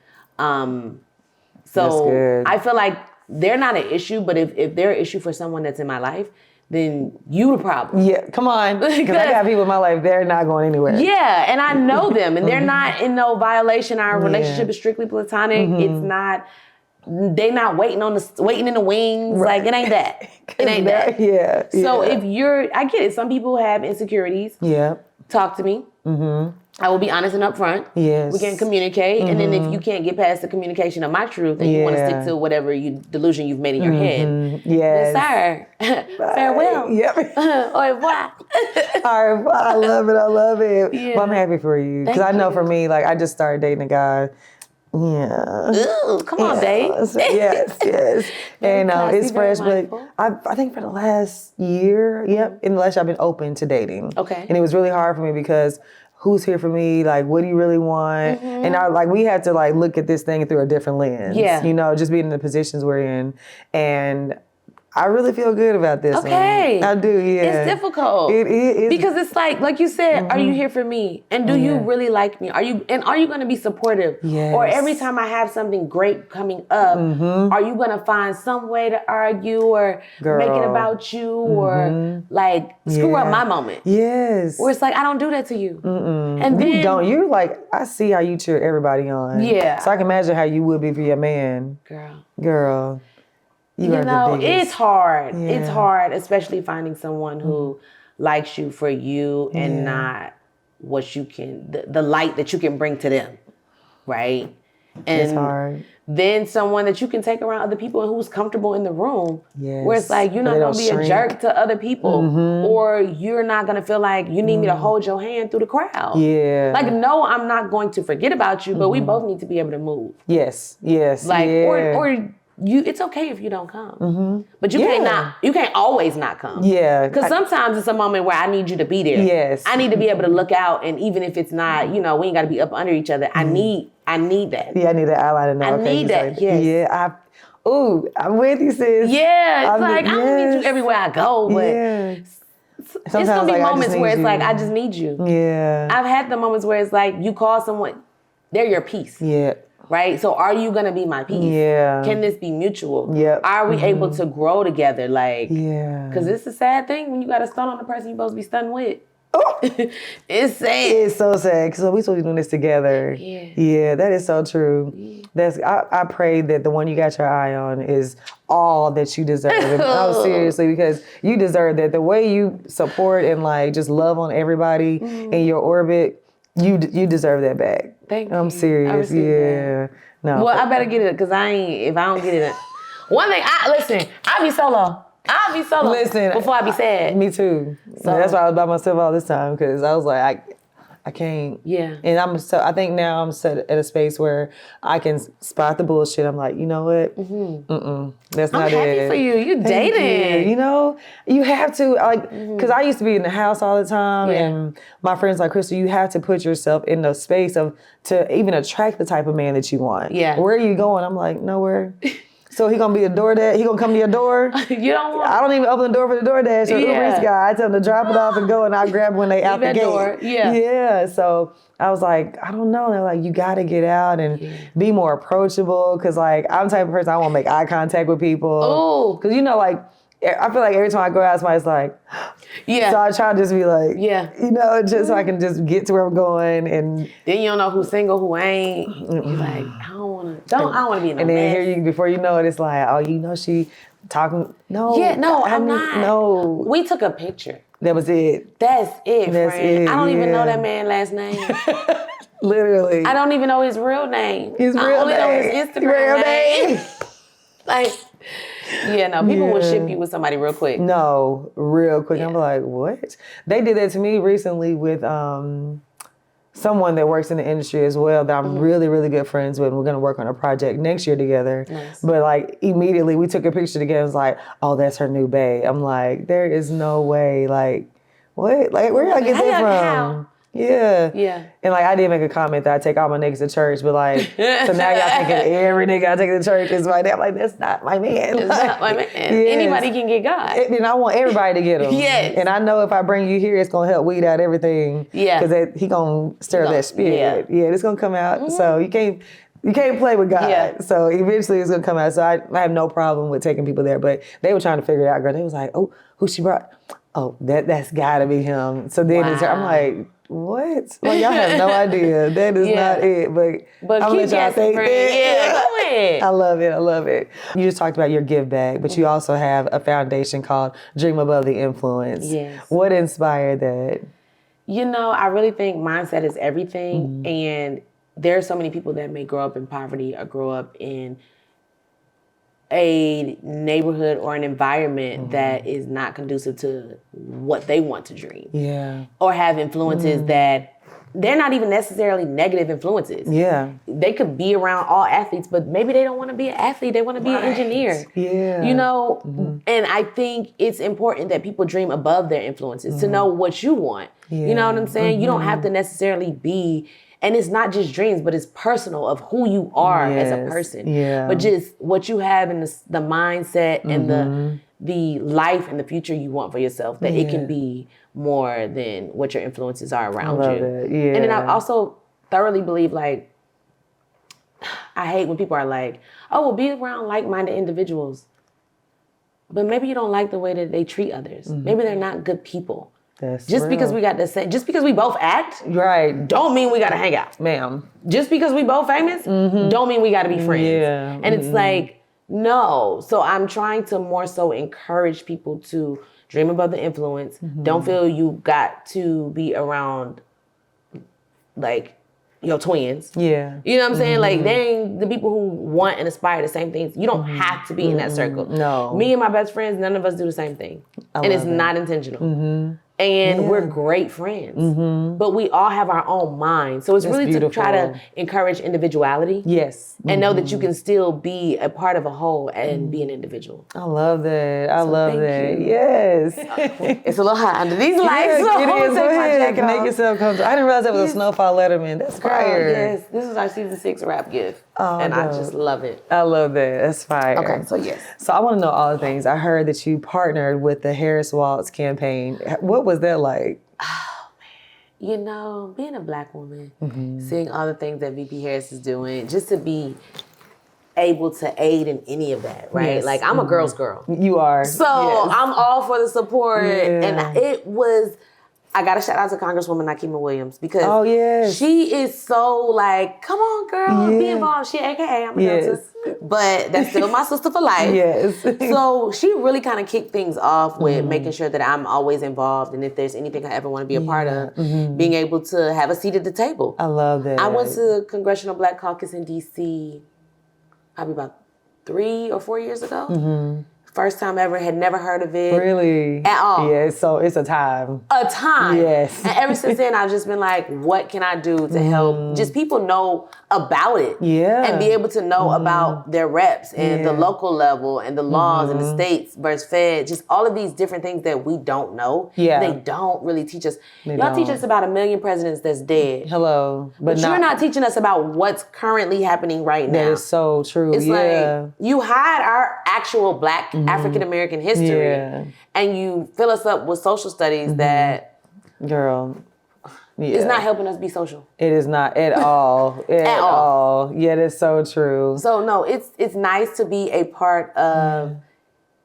So I feel like they're not an issue, but if they're an issue for someone that's in my life, then you the problem. Yeah, come on. Because I got people in my life, they're not going anywhere. Yeah, and I know them, and they're not in no violation. Our relationship is strictly platonic. It's not, they not waiting in the wings. Right. Like, it ain't that. It ain't that. So if I get it. Some people have insecurities. Yeah. Talk to me. I will be honest and upfront. Yes. We can communicate. And then if you can't get past the communication of my truth and you want to stick to whatever delusion you've made in your head, yes. then sir, farewell. Yep. Au revoir. All right, I love it. I love it. Yeah. But I'm happy for you. Because I know for me, like, I just started dating a guy. Yeah. Ooh, come on, babe. Yes. And it's fresh, but mindful. I think for the last year, in the last year, I've been open to dating. Okay. And it was really hard for me because who's here for me? Like, what do you really want? And we had to like look at this thing through a different lens. Yeah. You know, just being in the positions we're in. And I really feel good about this. Okay. One. I do, yeah. It's difficult. It is. Because it's like you said, are you here for me? And do you really like me? Are you going to be supportive? Yes. Or every time I have something great coming up, are you going to find some way to argue or make it about you or like screw up my moment? Yes. Where it's like, I don't do that to you. And then You don't. You're like, I see how you cheer everybody on. Yeah. So I can imagine how you would be for your man. Girl. You know, it's hard. Yeah. It's hard, especially finding someone who likes you for you and not what you can, the light that you can bring to them, right? And it's hard. Then someone that you can take around other people and who's comfortable in the room. Yes. Where it's like, you're not going to be a jerk to other people. Or you're not going to feel like you need me to hold your hand through the crowd. Yeah. Like, no, I'm not going to forget about you, but we both need to be able to move. Yes. Like, yeah. or it's okay if you don't come, but you can't always not come. Yeah, because sometimes it's a moment where I need you to be there. Yes, I need to be able to look out, and even if it's not, we ain't got to be up under each other. I need that. Yeah, I need that ally to know. I need that. Yes. Yeah. I'm with you, sis. Yeah, it's I don't need you everywhere I go, but it's gonna be moments where it's like I just need you. Yeah, I've had the moments where it's like you call someone, they're your peace. Yeah. Right? So are you going to be my peace? Yeah. Can this be mutual? Yep. Are we able to grow together? Like, yeah. Because it's a sad thing when you got to stun on the person you're supposed to be stunned with. Oh. It's sad. It's so sad. So we supposed to be doing this together. Yeah. Yeah, that is so true. Yeah. I pray that the one you got your eye on is all that you deserve. No, seriously, because you deserve that. The way you support and like just love on everybody in your orbit, you deserve that back. Thank you. I'm serious. Yeah. That. No. Well, I better get it because if I don't get it. One thing, I'll be solo. Listen, before I be sad. Me too. So that's why I was by myself all this time because I was like, I can't. Yeah. And I think now I'm set at a space where I can spot the bullshit. I'm like, you know what? That's not it. I'm happy for you. You dating. You know, you have to, like, because I used to be in the house all the time, and my friends like, Crystal, you have to put yourself in the space to even attract the type of man that you want. Yeah. Where are you going? I'm like, nowhere. So he gonna be a DoorDash? He gonna come to your door? You don't want. I don't even open the door for the DoorDash or Uber Eats guy. I tell them to drop it off and go, and I grab when they out the gate. Door. Yeah. Yeah. So I was like, I don't know. They're like, you gotta get out and be more approachable, because like I'm the type of person I won't make eye contact with people. Oh. Because like I feel like every time I go out, somebody's like, So I try to just be like, just so I can just get to where I'm going, and then you don't know who's single, who ain't. You're like, I don't want to be in no And then mess. here before you know it, it's like, oh, she talking. No. Yeah, no, I'm not. No. We took a picture. That was it. That's it, That's friend. it, I don't even know that man's last name. Literally. I don't even know his real name. I only know his Instagram name. Like, people will ship you with somebody real quick. No, real quick. I'm like, what? They did that to me recently with someone that works in the industry as well that I'm really, really good friends with. We're going to work on a project next year together. Nice. But like immediately we took a picture together. It was like, oh, that's her new bae. I'm like, there is no way. Like, what? Like, where y'all get that from? How? Yeah. And like I did make a comment that I take all my niggas to church, but like, so now y'all thinking every nigga I take to church is my dad. I'm like, that's not my man. It's not my man. Yes. Anybody can get God. And I want everybody to get him. Yes. And I know if I bring you here, it's gonna help weed out everything. Yeah. Because he gonna stir that spirit. Yeah, it's gonna come out. So you can't play with God. Yeah. So eventually it's gonna come out. So I have no problem with taking people there. But they were trying to figure it out, girl. They was like, oh, who she brought? Oh, that's gotta be him. So then I'm like, what? Like, y'all have no idea. That is not it. But I'm keep guessing, friend. Yeah, go ahead. I love it. You just talked about your give bag, but you also have a foundation called Dream Above the Influence. Yes. What inspired that? You know, I really think mindset is everything. And there are so many people that may grow up in poverty or grow up in a neighborhood or an environment that is not conducive to what they want to dream. Yeah. Or have influences that they're not even necessarily negative influences. Yeah. They could be around all athletes, but maybe they don't want to be an athlete. They want to be an engineer. Yeah. You know, and I think it's important that people dream above their influences to know what you want. Yeah. You know what I'm saying? You don't have to necessarily be, and it's not just dreams, but it's personal of who you are as a person. Yeah. But just what you have in the mindset and the life and the future you want for yourself, that it can be more than what your influences are around you. It. Yeah. And then I also thoroughly believe, like, I hate when people are like, oh, well, be around like-minded individuals. But maybe you don't like the way that they treat others. Maybe they're not good people. That's just real. Because we got the same, just because we both act, right, don't mean we gotta hang out. Ma'am. Just because we both famous, don't mean we gotta be friends. Yeah. And it's like, no. So I'm trying to more so encourage people to dream above the influence. Don't feel you got to be around like your twins. Yeah. You know what I'm saying? Like, they ain't the people who want and aspire the same things. You don't have to be in that circle. No. Me and my best friends, none of us do the same thing. And it's not intentional. And we're great friends. But we all have our own mind. So it's really beautiful. to try to encourage individuality. Yes. And know that you can still be a part of a whole and be an individual. I love that. I love thank that. you. Yes. It's a little hot under these lights. So it is. Go ahead. Make Make yourself comfortable. I didn't realize that was a Snowfall Letterman. That's fire. Yes, this is our season 6 rap gift. And I just love it. I love that. That's fire. Okay, so yes. So I want to know all the things. I heard that you partnered with the Harris Waltz campaign. What was that like? Oh, man. You know, being a Black woman, seeing all the things that VP Harris is doing, just to be able to aid in any of that, right? Yes. Like, I'm a girl's girl. You are. So I'm all for the support. And it was, I got to shout out to Congresswoman Nakima Williams because she is so like, come on, girl, be involved. She AKA, I'm a Delta. But that's still my sister for life. Yes. So she really kind of kicked things off with making sure that I'm always involved. And if there's anything I ever want to be a part of, being able to have a seat at the table. I love that. I went to the Congressional Black Caucus in D.C. probably about 3 or 4 years ago. First time ever, had never heard of it. Really? At all. Yeah, so it's a time. A time. Yes. And ever since then, I've just been like, what can I do to help just people know about it? Yeah. And be able to know about their reps and the local level and the laws and the states versus fed, just all of these different things that we don't know. Yeah. They don't really teach us. They Y'all teach don't. us about 1 million presidents that's dead. Hello. But you're not teaching us about what's currently happening right now. That is so true. It's like, you hide our actual Black African-American history and you fill us up with social studies that Girl. Yeah. is not helping us be social. It is not at all. At all. Yeah, that's so true. So no, it's nice to be a part of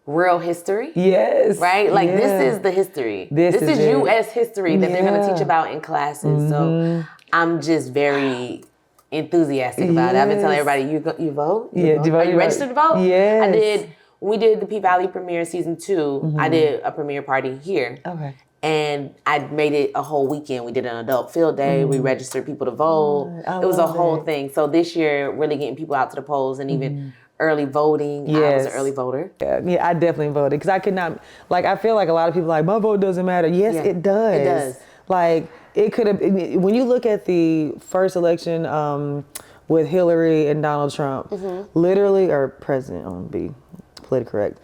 real history. Yes. Right? Like this is the history. This is U.S. history that they're going to teach about in classes. So I'm just very enthusiastic about it. I've been telling everybody, you vote? You vote? Are you registered to vote? Yes. We did the P-Valley premiere season 2. I did a premiere party here. Okay. And I made it a whole weekend. We did an adult field day. We registered people to vote. It was a whole thing. So this year, really getting people out to the polls and even early voting. I was an early voter. Yeah, I definitely voted because I could not, like, I feel like a lot of people are like, my vote doesn't matter. Yes, it does. It does. Like, it could have, when you look at the first election with Hillary and Donald Trump, literally, or President, I'm going to be politically correct,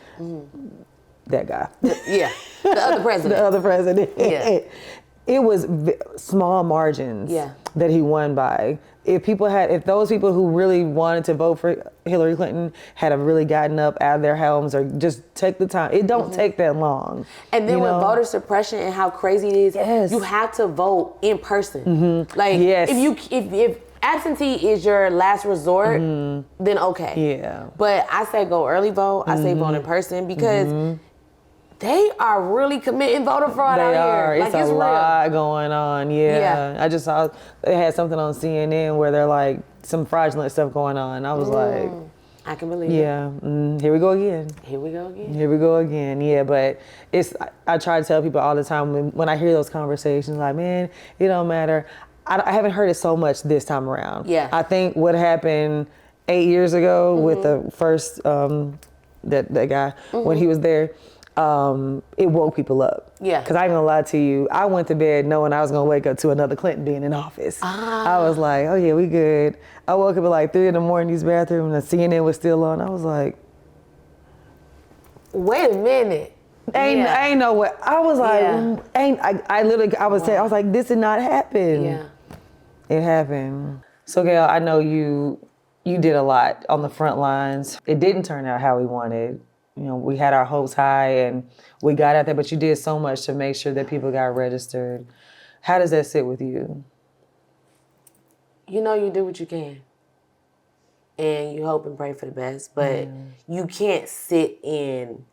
that guy. The other president. The other president. Yeah. It was small margins that he won by. If those people who really wanted to vote for Hillary Clinton had really gotten up out of their homes or just take the time, it don't take that long. And then with voter suppression and how crazy it is, you have to vote in person. Like if absentee is your last resort, then okay. Yeah. But I say go early vote. I say vote in person because they are really committing voter fraud out here. It's a lot going on. Yeah. I just saw they had something on CNN where they're like some fraudulent stuff going on. I was like, I can believe it. Yeah. Here we go again. Here we go again. Here we go again. Yeah, but I try to tell people all the time when I hear those conversations, like, man, it don't matter. I haven't heard it so much this time around. Yeah. I think what happened 8 years ago with the first, that guy, when he was there, it woke people up. Yeah. Because I ain't gonna lie to you, I went to bed knowing I was gonna wake up to another Clinton being in office. I was like, oh yeah, we good. I woke up at like 3 in the use bathroom and the CNN was still on. I was like, wait a minute. I ain't know what. I was like, I was like, this did not happen. Yeah. It happened. So Gail, I know you did a lot on the front lines. It didn't turn out how we wanted. You know, we had our hopes high and we got out there, but you did so much to make sure that people got registered. How does that sit with you? You know, you do what you can. And you hope and pray for the best, but you can't sit in,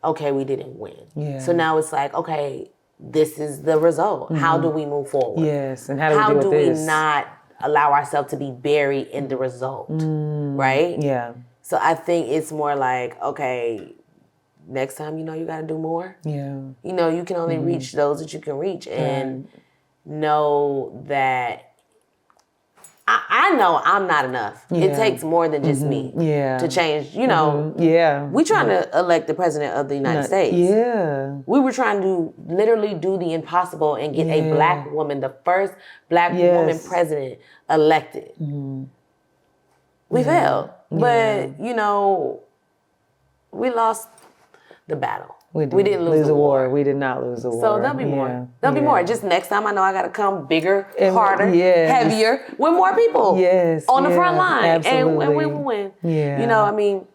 okay, we didn't win. Yeah. So now it's like, okay, this is the result. How do we move forward? Yes, and how do we deal with this? How do we not allow ourselves to be buried in the result, right? Yeah. So I think it's more like, okay, next time, you know, you got to do more. Yeah. You know, you can only reach those that you can reach, and know that I know I'm not enough. Yeah. It takes more than just me to change, you know. Yeah. We trying to elect the president of the United States. Yeah. We were trying to literally do the impossible and get a black woman, the first black woman president elected. We failed. But, you know, we lost the battle. We didn't lose the war. We did not lose the war. So there'll be more. There'll be more. Just next time I know I got to come bigger, harder, yes. heavier, with more people on the front line. Absolutely. And we will win. Yeah. You know, I mean,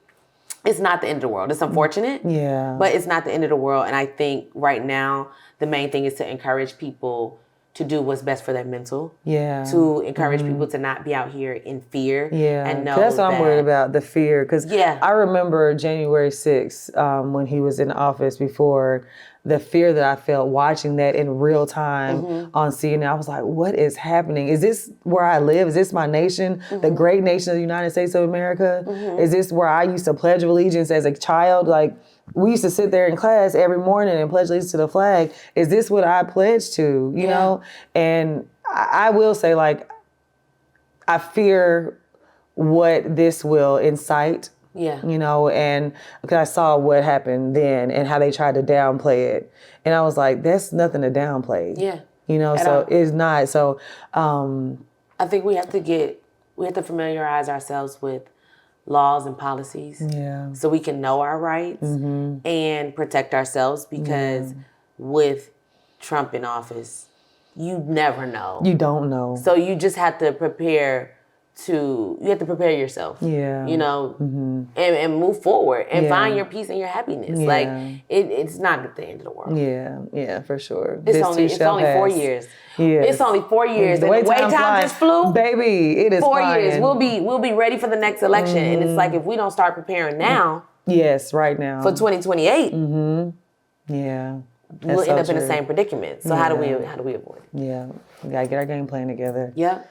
it's not the end of the world. It's unfortunate. Yeah. But it's not the end of the world. And I think right now, the main thing is to encourage people to do what's best for their mental. Yeah. To encourage people to not be out here in fear. Yeah. And know that's what I'm worried about, the fear. Because I remember January 6th, when he was in office before, the fear that I felt watching that in real time on CNN. I was like, what is happening? Is this where I live? Is this my nation? The great nation of the United States of America? Is this where I used to pledge allegiance as a child? Like, we used to sit there in class every morning and pledge allegiance to the flag. Is this what I pledged to, you know? And I will say, like, I fear what this will incite, you know, and because I saw what happened then and how they tried to downplay it. And I was like, that's nothing to downplay. Yeah. You know, so it's not. So I think we have to familiarize ourselves with laws and policies so we can know our rights and protect ourselves, because with Trump in office, you never know. You don't know. So you just have to prepare yourself. Yeah. You know, and move forward and find your peace and your happiness. Yeah. Like it's not the end of the world. Yeah, for sure. It's only 4 years. Yeah. It's only 4 years. The way time just flew. Baby, it is 4 flying. years. We'll be ready for the next election. And it's like, if we don't start preparing now. Yes, right now. For 2028. Yeah. We'll end up in the same predicament. So how do we avoid it? Yeah. We gotta get our game plan together. Yeah.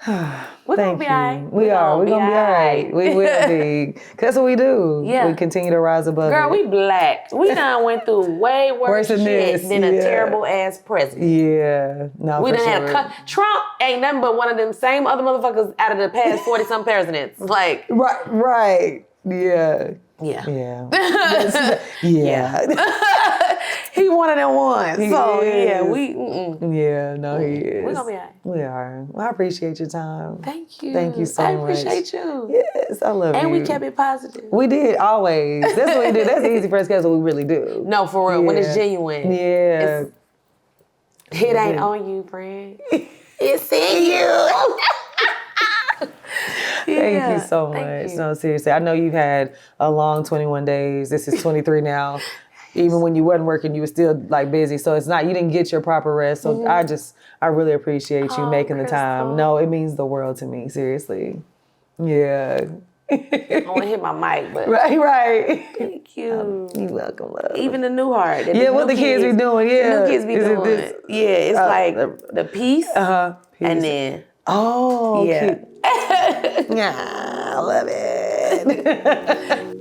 We're gonna be all right. We're gonna be all right. We will be. Because that's what we do. Yeah. We continue to rise above Girl, it. we black. We done went through way worse shit than a terrible ass president. Yeah. No, we for done had a cut. Trump ain't nothing but one of them same other motherfuckers out of the past 40-some presidents. Like. Right. Yeah. Yeah. Yeah. He one of them ones. He so is. yeah, we. Yeah, no, he is. We're gonna be all right. We are. Well, I appreciate your time. Thank you. Thank you so much. I appreciate you. Yes, I love you. And we kept it positive. We did, always. That's what we do. That's easy for us because we really do. No, for real. When it's genuine. Yeah. It ain't on you, friend. It's in you. Thank you so much. No, seriously. I know you've had a long 21 days. This is 23 now. Even when you wasn't working, you were still like busy. So it's not, you didn't get your proper rest. So I really appreciate you making the time. No, it means the world to me. Seriously. Yeah. I want to hit my mic, but. Right. Thank you. You're welcome, love. Even the new heart. What the kids be doing. Yeah. The new kids be doing. It's like the peace. Peace. And then. Oh. Yeah. Yeah. I love it. it.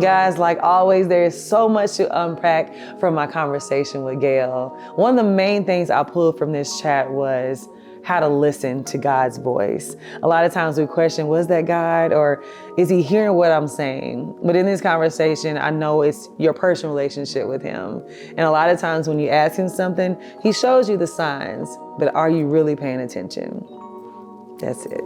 Guys, like always, there is so much to unpack from my conversation with Gail. One of the main things I pulled from this chat was how to listen to God's voice. A lot of times we question, was that God, or is he hearing what I'm saying? But in this conversation, I know it's your personal relationship with him. And a lot of times when you ask him something, he shows you the signs, but are you really paying attention? That's it.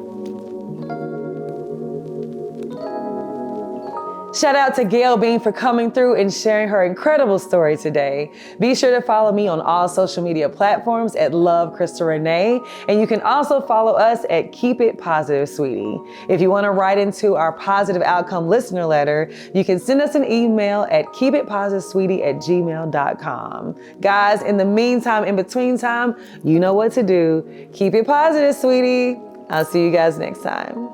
Shout out to Gail Bean for coming through and sharing her incredible story today. Be sure to follow me on all social media platforms at Love Crystal Renee, and you can also follow us at Keep It Positive, Sweetie. If you want to write into our positive outcome listener letter, you can send us an email at keepitpositivesweetie@gmail.com. Guys, in the meantime, in between time, you know what to do. Keep it positive, sweetie. I'll see you guys next time.